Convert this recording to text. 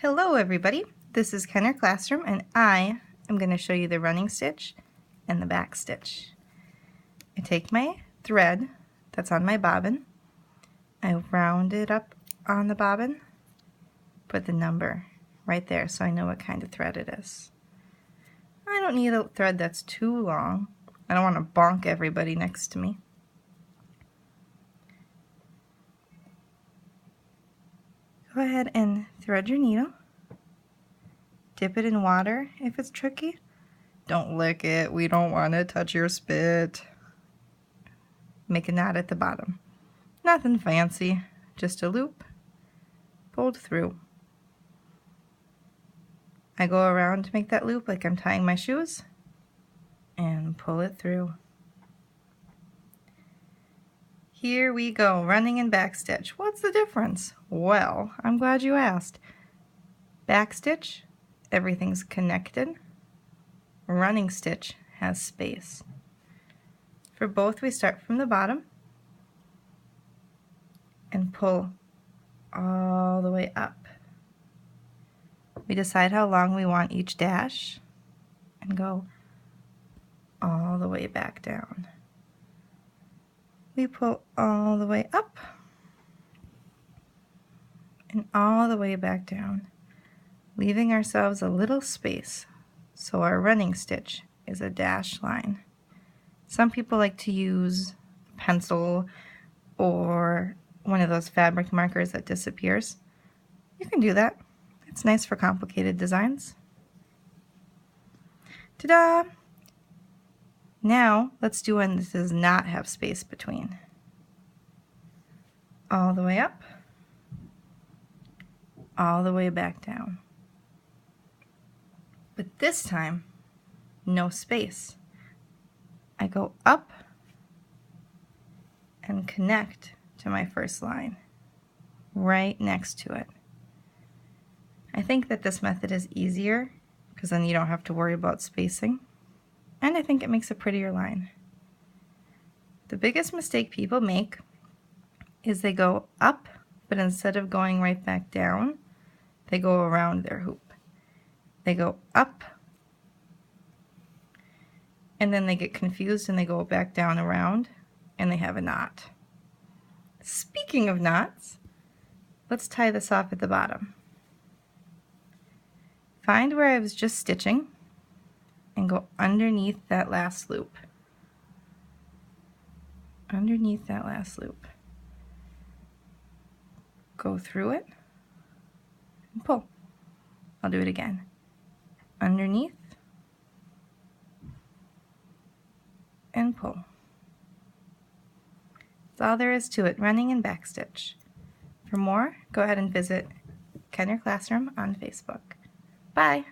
Hello everybody, this is Kenner Classroom and I am going to show you the running stitch and the back stitch. I take my thread that's on my bobbin, I round it up on the bobbin, put the number right there so I know what kind of thread it is. I don't need a thread that's too long, I don't want to bonk everybody next to me. Go ahead and thread your needle. Dip it in water if it's tricky. Don't lick it, we don't want to touch your spit. Make a knot at the bottom. Nothing fancy, just a loop pulled through. I go around to make that loop like I'm tying my shoes and pull it through. Here we go, running and back stitch. What's the difference? Well, I'm glad you asked. Back stitch, everything's connected. Running stitch has space. For both, we start from the bottom and pull all the way up. We decide how long we want each dash and go all the way back down. We pull all the way up and all the way back down, leaving ourselves a little space so our running stitch is a dashed line. Some people like to use a pencil or one of those fabric markers that disappears. You can do that. It's nice for complicated designs. Ta-da! Now, let's do one that does not have space between. All the way up, all the way back down. But this time, no space. I go up and connect to my first line, right next to it. I think that this method is easier because then you don't have to worry about spacing. And I think it makes a prettier line. The biggest mistake people make is they go up, but instead of going right back down, they go around their hoop. They go up, and then they get confused and they go back down around, and they have a knot. Speaking of knots, let's tie this off at the bottom. Find where I was just stitching, and go underneath that last loop. Underneath that last loop. Go through it and pull. I'll do it again. Underneath and pull. That's all there is to it, running and back stitch. For more, go ahead and visit Kenner Classroom on Facebook. Bye!